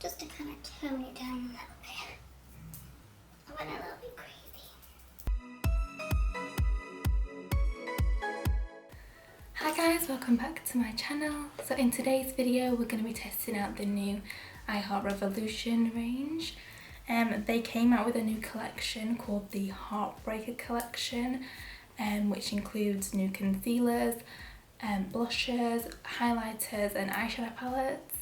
just to kind of tone it down a little bit. I went a little bit crazy. Hi guys, welcome back to my channel. So in today's video we're going to be testing out the new Revolution range. They came out with a new collection called the Heartbreaker collection, which includes new concealers, blushes, highlighters and eyeshadow palettes.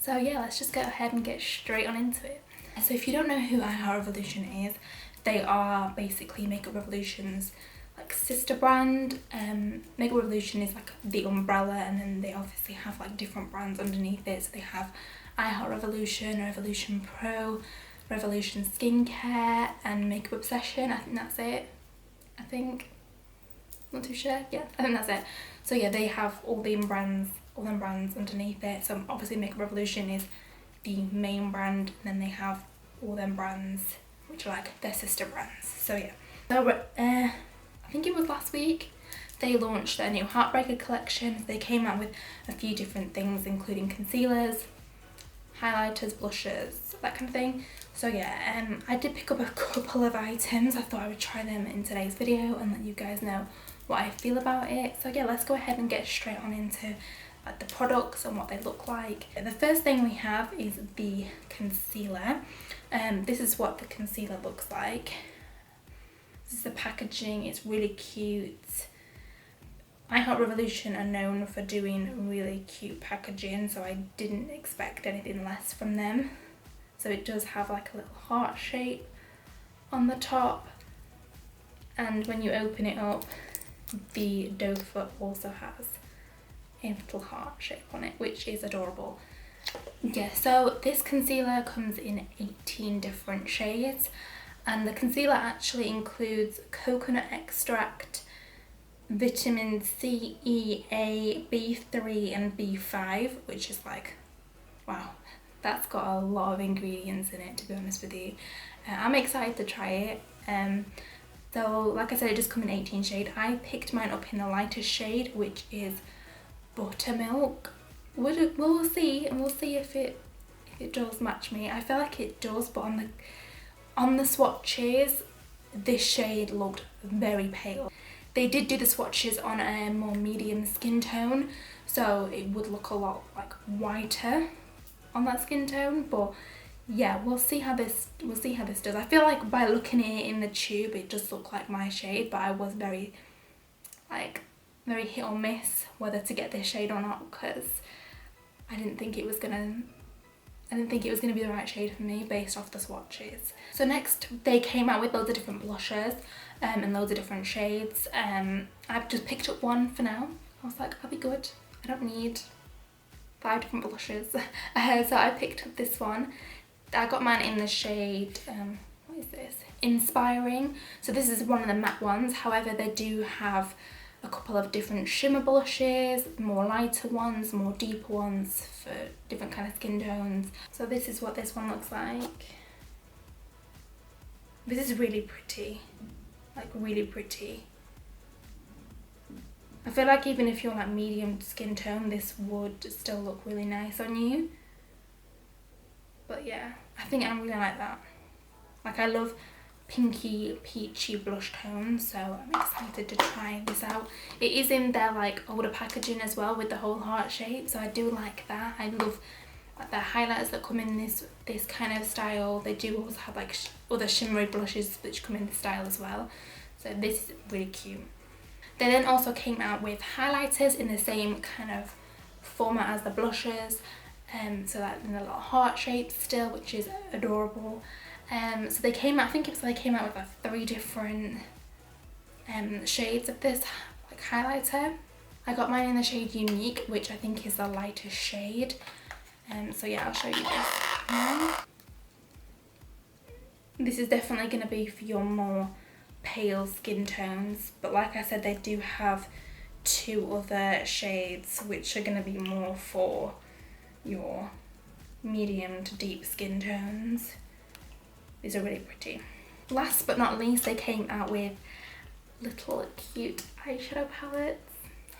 So yeah, let's just go ahead and get straight on into it. So if you don't know who Revolution is, they are basically Makeup Revolution's like sister brand. Makeup Revolution is like the umbrella, and then they obviously have like different brands underneath it. So they have Revolution, Revolution Pro, Revolution Skincare and Makeup Obsession. I think that's it. Not too sure. Yeah, I think that's it. So yeah, they have all them brands underneath it. So obviously Makeup Revolution is the main brand, and then they have all them brands which are like their sister brands. So yeah. So I think it was last week they launched their new Heartbreaker collection. They came out with a few different things, including concealers, highlighters, blushes, that kind of thing. So yeah, I did pick up a couple of items. I thought I would try them in today's video and let you guys know what I feel about it. So yeah, let's go ahead and get straight on into like the products and what they look like. The first thing we have is the concealer. This is what the concealer looks like. This is the packaging. It's really cute. Revolution are known for doing really cute packaging, so I didn't expect anything less from them. So it does have like a little heart shape on the top, and when you open it up, the doe foot also has a little heart shape on it, which is adorable. Yeah, so this concealer comes in 18 different shades, and the concealer actually includes coconut extract, vitamin C, E, A, B3 and B5, which is like, wow, that's got a lot of ingredients in it, to be honest with you. I'm excited to try it. So like I said, it just comes in 18 shade. I picked mine up in the lightest shade, which is buttermilk. We'll see, and we'll see if it does match me. I feel like it does, but on the swatches this shade looked very pale. They did do the swatches on a more medium skin tone, so it would look a lot like whiter on that skin tone. But yeah, we'll see how this does. I feel like by looking at it in the tube it does look like my shade, but I was very hit or miss whether to get this shade or not, because I didn't think it was gonna be the right shade for me based off the swatches. So next they came out with loads of different blushes and loads of different shades. I've just picked up one for now. I was like, I'll be good. I don't need 5 different blushes. So I picked up this one. I got mine in the shade, what is this? Inspiring. So this is one of the matte ones. However, they do have a couple of different shimmer blushes, more lighter ones, more deeper ones for different kind of skin tones. So this is what this one looks like. This is really pretty, like really pretty. I feel like even if you're like medium skin tone, this would still look really nice on you. But yeah, I think I really like that. Like, I love pinky peachy blush tones, so I'm excited to try this out. It is in their like older packaging as well, with the whole heart shape, so I do like that. I love like the highlighters that come in this kind of style. They do also have like other shimmery blushes which come in this style as well, so this is really cute. They then also came out with highlighters in the same kind of format as the blushes, so that in a little heart shape still, which is adorable. So they came out, they came out with like 3 different shades of this like highlighter. I got mine in the shade Unique, which I think is the lightest shade. So yeah, I'll show you this now. This is definitely going to be for your more pale skin tones, but like I said, they do have 2 other shades which are going to be more for your medium to deep skin tones. These are really pretty. Last but not least, they came out with little cute eyeshadow palettes.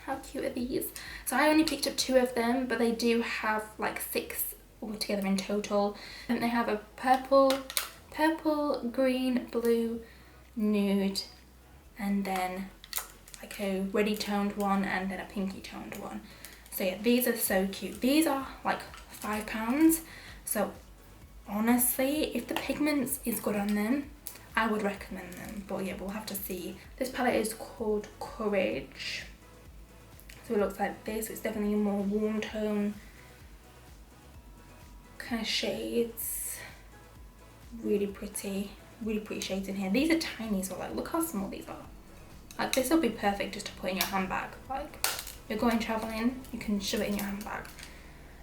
How cute are these? So I only picked up 2 of them, but they do have like 6 all together in total. And they have a purple, green, blue, nude, and then like a reddy toned one, and then a pinky toned one. So yeah, these are so cute. These are like £5. So honestly, if the pigments is good on them, I would recommend them. But yeah, we'll have to see. This palette is called Courage. So it looks like this. It's definitely a more warm tone kind of shades. Really pretty shades in here. These are tiny, so like look how small these are. Like this will be perfect just to put in your handbag. Like you're going traveling, you can shove it in your handbag.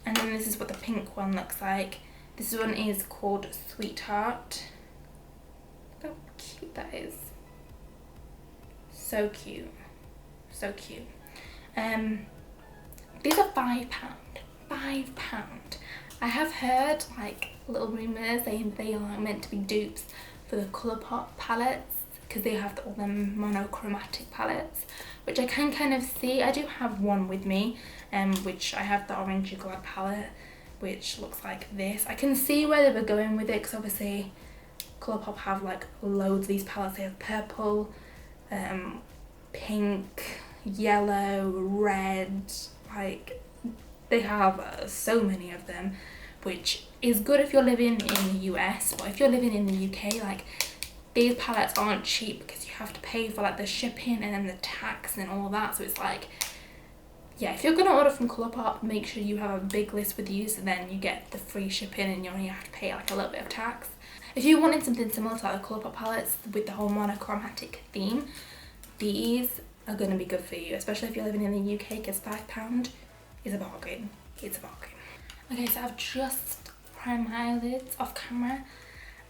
And then this is what the pink one looks like. This one is called Sweetheart. Look how cute that is. So cute, so cute. These are £5. £5. I have heard like little rumours saying they are meant to be dupes for the Colourpop palettes, because they have all them monochromatic palettes, which I can kind of see. I do have one with me, which I have the Orangey Glad palette, which looks like this. I can see where they were going with it, because obviously Colourpop have like loads of these palettes. They have purple, pink, yellow, red, like they have so many of them, which is good if you're living in the US. But if you're living in the UK, like these palettes aren't cheap, because you have to pay for like the shipping and then the tax and all that. So it's like, yeah, if you're gonna order from Colourpop, make sure you have a big list with you, so then you get the free shipping and you only have to pay like a little bit of tax. If you wanted something similar to like the Colourpop palettes with the whole monochromatic theme, these are going to be good for you, especially if you're living in the UK, because £5 is a bargain. It's a bargain. Okay, so I've just primed my eyelids off camera.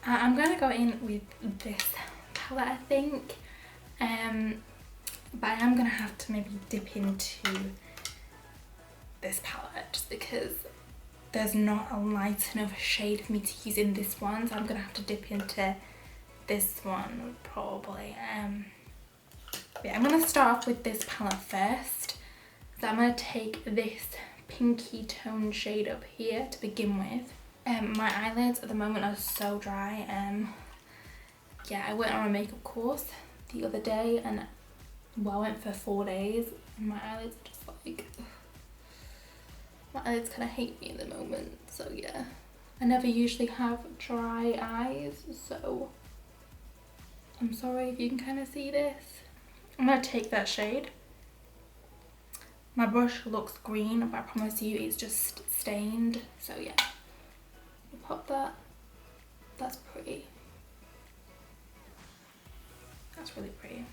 I'm going to go in with this palette, I think, but I am going to have to maybe dip into this palette, just because there's not a light enough shade for me to use in this one, so I'm going to have to dip into this one probably. Yeah, I'm going to start off with this palette first. So I'm going to take this pinky tone shade up here to begin with. My eyelids at the moment are so dry. Yeah, I went on a makeup course the other day, and well, I went for 4 days, and my eyelids are just like, my eyelids kind of hate me at the moment. So yeah, I never usually have dry eyes, so I'm sorry if you can kind of see this. I'm going to take that shade. My brush looks green, but I promise you it's just stained. So yeah, I'll pop that. That's pretty. That's really pretty.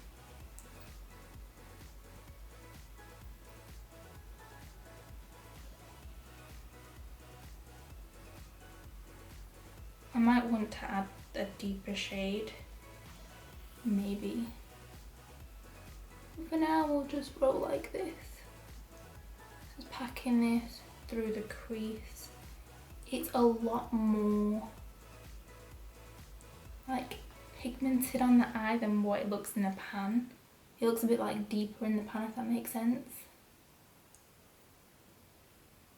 I might want to add a deeper shade, maybe. For now, we'll just roll like this. Just packing this through the crease. It's a lot more like pigmented on the eye than what it looks in the pan. It looks a bit like deeper in the pan, if that makes sense.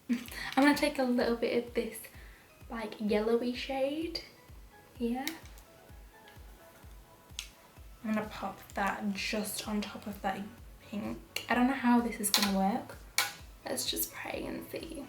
I'm going to take a little bit of this like yellowy shade here. I'm going to pop that just on top of that pink. I don't know how this is going to work. Let's just pray and see.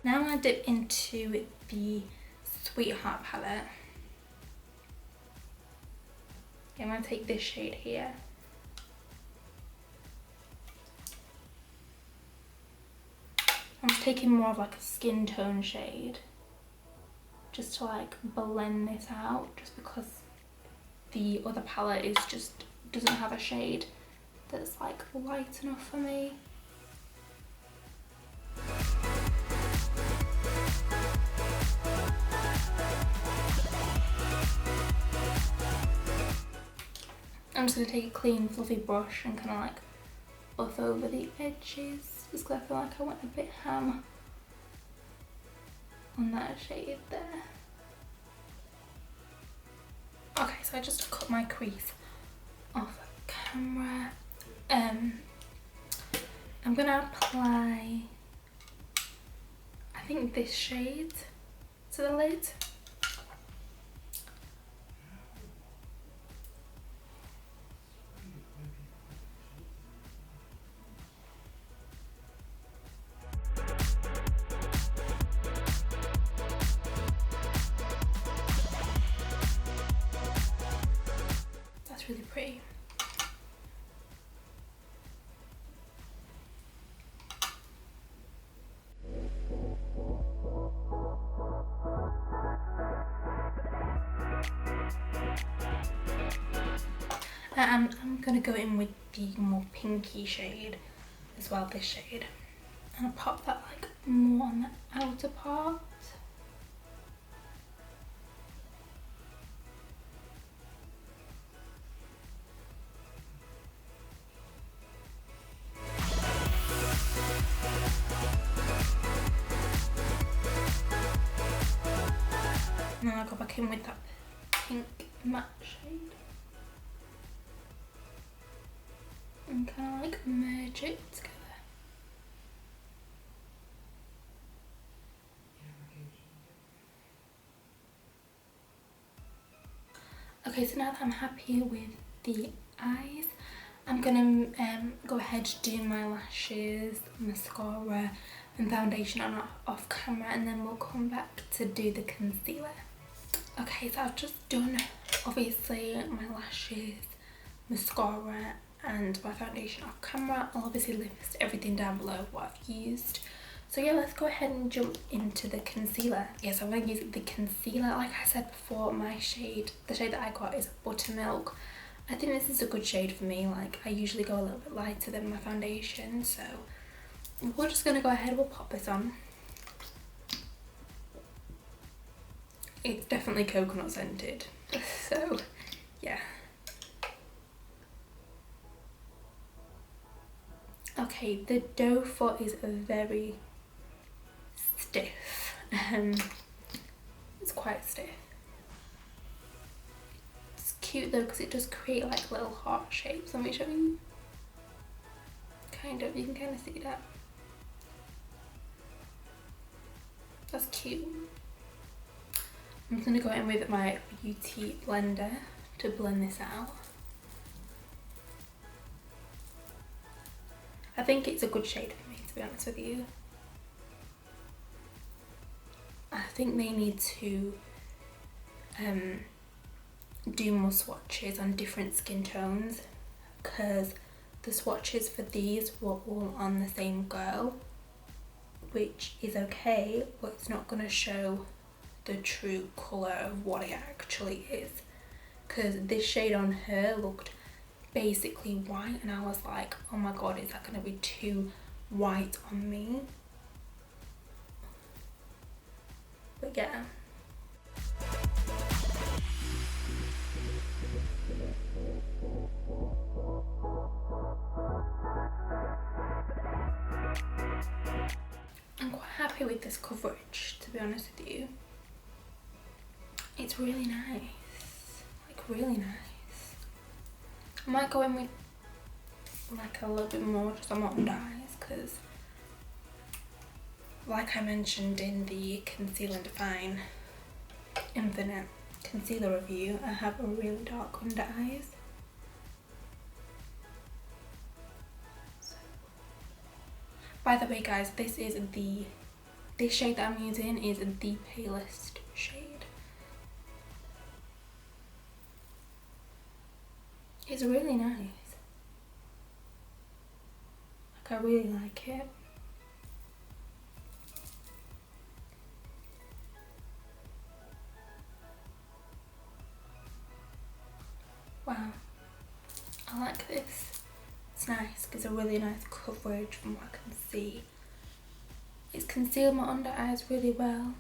Now I'm going to dip into the Sweetheart palette. I'm going to take this shade here. I'm taking more of like a skin tone shade, just to like blend this out, just because the other palette is just doesn't have a shade that's like light enough for me. I'm just going to take a clean fluffy brush and kind of like buff over the edges just because I feel like I went a bit ham on that shade there. Okay, so I just cut my crease off camera. I'm gonna apply, I think, this shade to the lid. That's really pretty. I'm gonna go in with the more pinky shade as well, this shade, and I'll pop that like more on the outer part. And then I'll go back in with that pink matte shade and kind of like merge it together. Okay, so now that I'm happy with the eyes, I'm gonna go ahead to do my lashes, mascara and foundation on off camera, and then we'll come back to do the concealer. Okay, so I've just done obviously my lashes, mascara and my foundation off camera. I'll obviously list everything down below what I've used. So yeah, let's go ahead and jump into the concealer. Yes, I'm going to use the concealer. Like I said before, my shade, the shade that I got is Buttermilk. I think this is a good shade for me. Like, I usually go a little bit lighter than my foundation, so we're just going to go ahead, we'll pop this on. It's definitely coconut scented, so yeah. Okay, the doe foot is very stiff. It's quite stiff. It's cute though because it does create like little heart shapes. Let me show you. Kind of, you can kind of see that. That's cute. I'm just going to go in with my beauty blender to blend this out. I think it's a good shade for me, to be honest with you. I think they need to do more swatches on different skin tones, because the swatches for these were all on the same girl, which is okay, but it's not going to show the true colour of what it actually is, because this shade on her looked basically white and I was like, oh my god, is that going to be too white on me? But yeah. I'm quite happy with this coverage, to be honest with you. It's really nice, like really nice. I might go in with like a little bit more just on my under eyes, because like I mentioned in the Conceal and Define Infinite Concealer review, I have a really dark under eyes. So, by the way guys, this shade that I'm using is the palest shade. It's really nice. Like, I really like it. Wow, I like this. It's nice, gives a really nice coverage from what I can see. It's concealed my under eyes really well.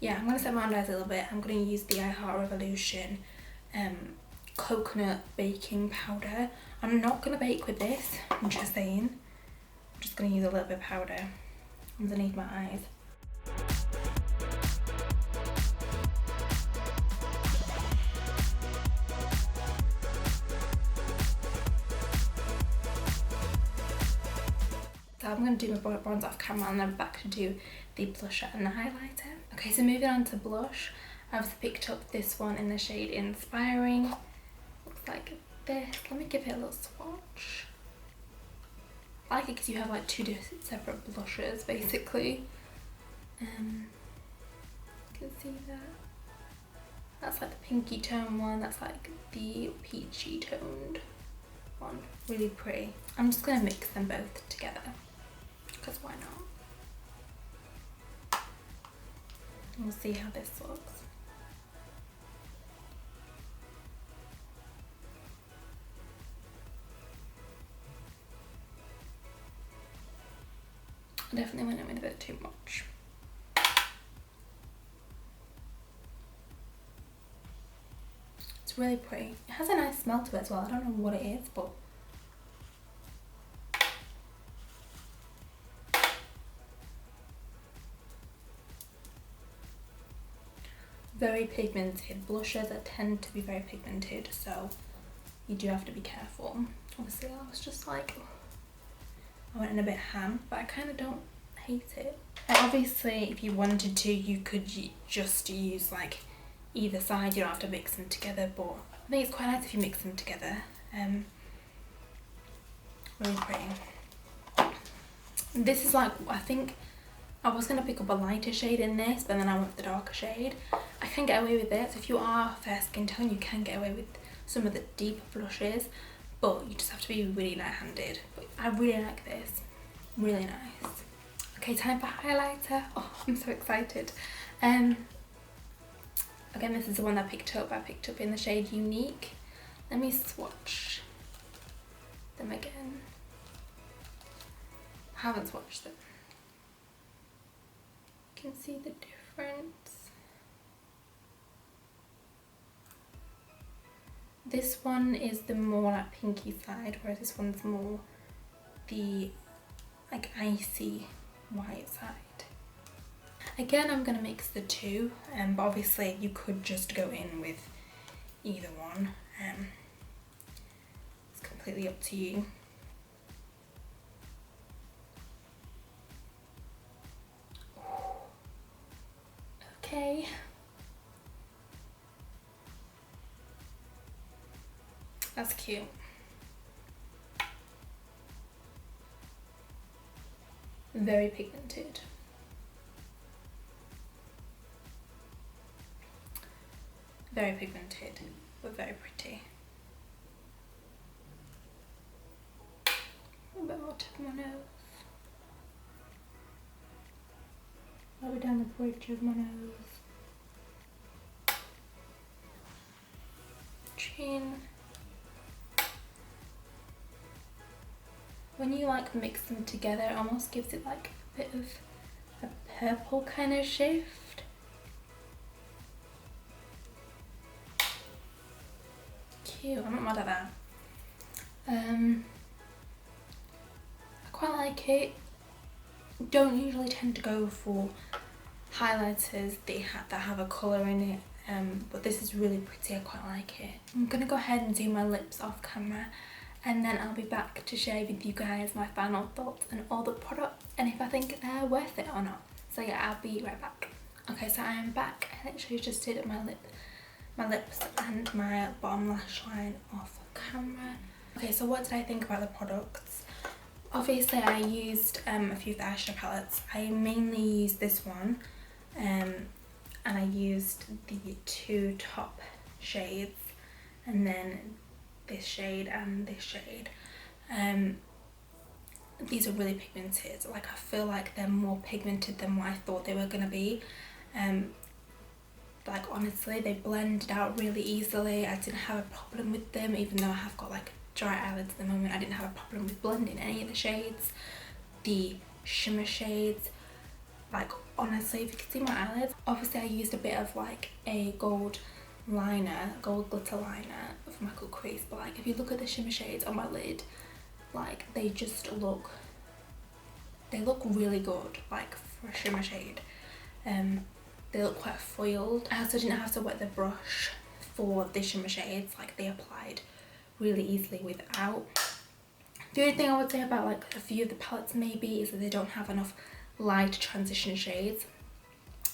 Yeah, I'm going to set my under eyes a little bit. I'm going to use the Heartbreaker coconut baking powder. I'm not going to bake with this, I'm just saying. I'm just going to use a little bit of powder underneath my eyes. So I'm going to do my bronzer off camera and then back to do the blusher and the highlighter. Okay, so moving on to blush, I've picked up this one in the shade Inspiring. Looks like this. Let me give it a little swatch. I like it because you have like two separate blushes basically. You can see that. That's like the pinky tone one, that's like the peachy toned one. Really pretty. I'm just going to mix them both together because why not? We'll see how this looks. I definitely went in with a bit too much. It's really pretty. It has a nice smell to it as well. I don't know what it is, but very pigmented. Blushes that tend to be very pigmented, so you do have to be careful. Obviously I was just like, I went in a bit ham, but I kind of don't hate it. And obviously if you wanted to, you could just use like either side, you don't have to mix them together, but I think it's quite nice if you mix them together. Really pretty. This is like, I think I was going to pick up a lighter shade in this, but then I went with the darker shade. I can get away with it, so if you are fair skin tone, you can get away with some of the deeper blushes, but you just have to be really light-handed. But I really like this, really nice. Okay, time for highlighter. Oh, I'm so excited. Again, this is the one that I picked up in the shade Unique. Let me swatch them again. I haven't swatched them. You can see the difference. This one is the more like pinky side, whereas this one's more the like icy white side. Again, I'm gonna mix the two, but obviously you could just go in with either one. It's completely up to you. Okay. That's cute. Very pigmented. Very pigmented, but very pretty. A bit more tip of my nose. All the way down the bridge of my nose. Chin. When you like mix them together, it almost gives it like a bit of a purple kind of shift. Cute, I'm not mad at that. I quite like it. Don't usually tend to go for highlighters that have a colour in it, but this is really pretty, I quite like it. I'm going to go ahead and do my lips off camera, and then I'll be back to share with you guys my final thoughts on all the products and if I think they're worth it or not. So yeah, I'll be right back. Okay, so I am back. I literally just did my lips and my bottom lash line off camera. Okay, so what did I think about the products? Obviously I used a few of the eyeshadow palettes. I mainly used this one, and I used the two top shades, and then this shade and this shade. These are really pigmented. Like, I feel like they're more pigmented than what I thought they were gonna be. Like, honestly, they blended out really easily. I didn't have a problem with them, even though I have got like dry eyelids at the moment. I didn't have a problem with blending any of the shades. The shimmer shades, like, honestly, if you can see my eyelids, obviously I used a bit of like a gold glitter liner for my cut crease, but like if you look at the shimmer shades on my lid, like they just look they look really good, like for a shimmer shade. They look quite foiled. I also didn't have to wet the brush for the shimmer shades, like they applied really easily without. The only thing I would say about like a few of the palettes maybe is that they don't have enough light transition shades.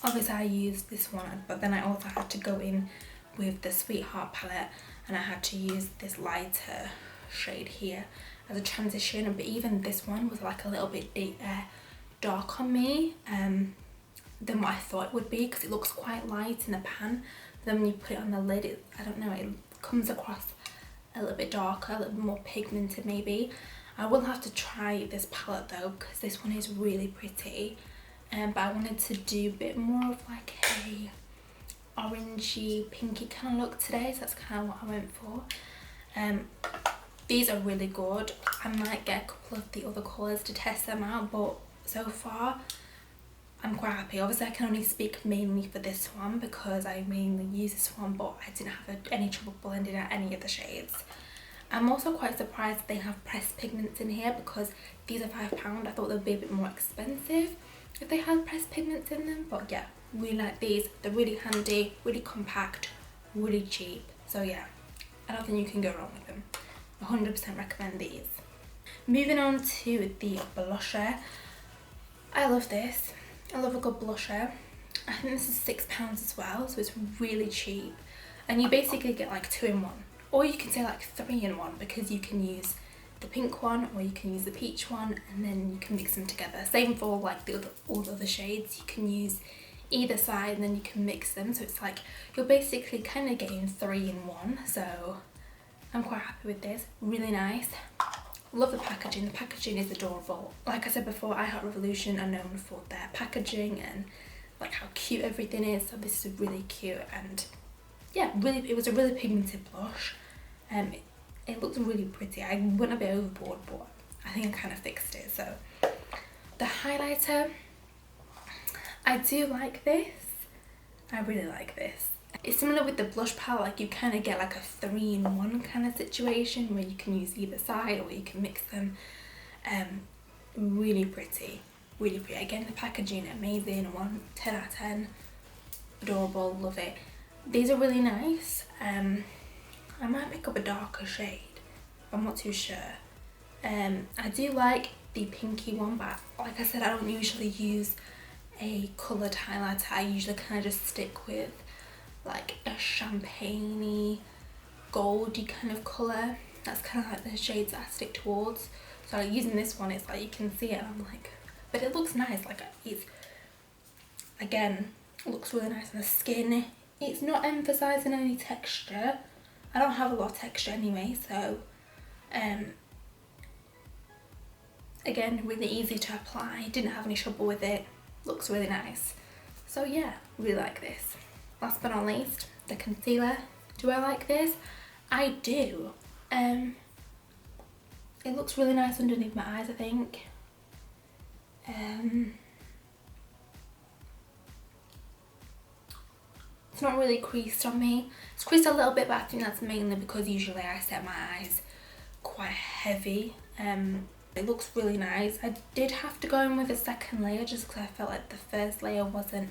Obviously I used this one, but then I also had to go in with the Sweetheart palette and I had to use this lighter shade here as a transition, but even this one was like a little bit dark on me than what I thought it would be, because it looks quite light in the pan, but then when you put it on the lid, I don't know, it comes across a little bit darker, a little bit more pigmented maybe. I will have to try this palette though, because this one is really pretty, but I wanted to do a bit more of like a orangey pinky kind of look today, so that's kind of what I went for. These are really good. I might get a couple of the other colours to test them out, but so far I'm quite happy. Obviously I can only speak mainly for this one because I mainly use this one, but I didn't have any trouble blending out any of the shades. I'm also quite surprised they have pressed pigments in here, because these are £5. I thought they'd be a bit more expensive if they had pressed pigments in them, but yeah, really like these. They're really handy, really compact, really cheap. So yeah, I don't think you can go wrong with them. 100% recommend these. Moving on to the blusher. I love this. I love a good blusher. I think this is £6 as well, so it's really cheap. And you basically get like 2 in 1. Or you can say like 3 in 1, because you can use the pink one or you can use the peach one, and then you can mix them together. Same for like all the other shades. You can use either side and then you can mix them. So it's like you're basically kind of getting 3 in 1. So I'm quite happy with this. Really nice. Love the packaging. The packaging is adorable. Like I said before, Heartrevolution are known for their packaging and like how cute everything is. So this is really cute, and yeah, really, it was a really pigmented blush. It looks really pretty. I went a bit overboard, but I think I kind of fixed it. So the highlighter, I do like this. I really like this. It's similar with the blush palette, like you kind of get like a 3 in 1 kind of situation where you can use either side or you can mix them. Really pretty, really pretty. Again, the packaging amazing. 10 out of 10. Adorable, love it. These are really nice. I might pick up a darker shade, I'm not too sure. I do like the pinky one, but like I said, I don't usually use a coloured highlighter. I usually kind of just stick with like a champagne-y, goldy kind of colour. That's kind of like the shades that I stick towards. So like using this one, it's like you can see it and I'm like, but it looks nice. Like it's, again, it looks really nice on the skin. It's not emphasising any texture. I don't have a lot of texture anyway, so again, really easy to apply. Didn't have any trouble with it. Looks really nice. So yeah, really like this. Last but not least, the concealer. Do I like this? I do. It looks really nice underneath my eyes, I think. It's not really creased on me. It's creased a little bit, but I think that's mainly because usually I set my eyes quite heavy. It looks really nice. I did have to go in with a second layer just because I felt like the first layer wasn't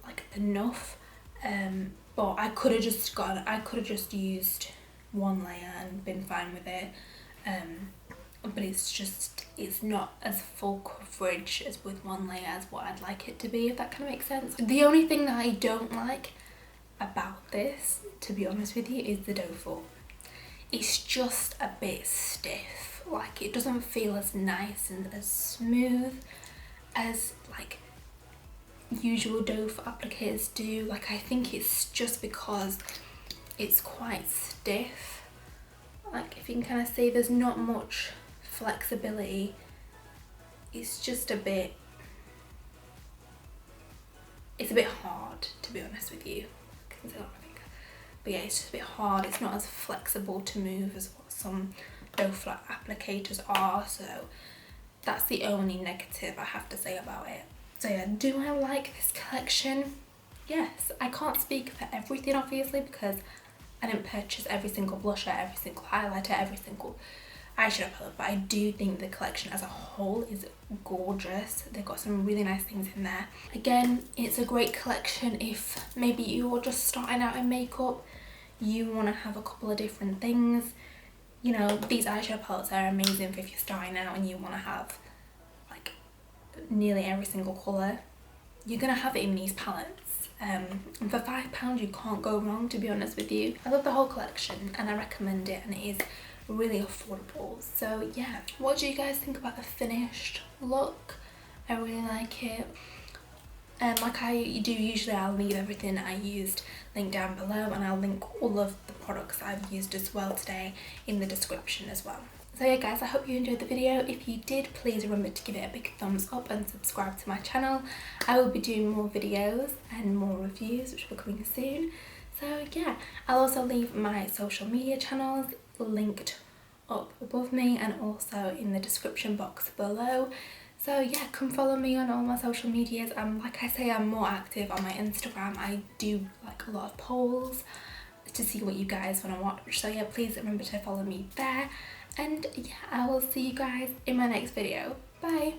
like enough. But I could have just used 1 layer and been fine with it. But it's not as full coverage as with 1 layer as what I'd like it to be, if that kind of makes sense. The only thing that I don't like about this, to be honest with you, is the doe foot. It's just a bit stiff. Like it doesn't feel as nice and as smooth as like usual doe foot applicators do. Like I think it's just because it's quite stiff. Like if you can kind of see, there's not much flexibility. It's just a bit, it's a bit hard, to be honest with you. I can see that on my finger. But yeah, it's just a bit hard. It's not as flexible to move as what some doe foot applicators are. So that's the only negative I have to say about it. So yeah, do I like this collection? Yes. I can't speak for everything obviously because I didn't purchase every single blusher, every single highlighter, every single eyeshadow palette, but I do think the collection as a whole is gorgeous. They've got some really nice things in there. Again, it's a great collection if maybe you're just starting out in makeup, you want to have a couple of different things. You know, these eyeshadow palettes are amazing for if you're starting out and you want to have like nearly every single colour. You're going to have it in these palettes. And for £5 you can't go wrong, to be honest with you. I love the whole collection and I recommend it, and it is really affordable. So yeah, what do you guys think about the finished look? I really like it. Like I do usually, I'll leave everything I used linked down below, and I'll link all of the products I've used as well today in the description as well. So yeah guys, I hope you enjoyed the video. If you did, please remember to give it a big thumbs up and subscribe to my channel. I will be doing more videos and more reviews which will be coming soon. So yeah, I'll also leave my social media channels linked up above me and also in the description box below. So yeah, come follow me on all my social medias. Like I say, I'm more active on my Instagram. I do like a lot of polls to see what you guys want to watch. So yeah, please remember to follow me there. And yeah, I will see you guys in my next video. Bye!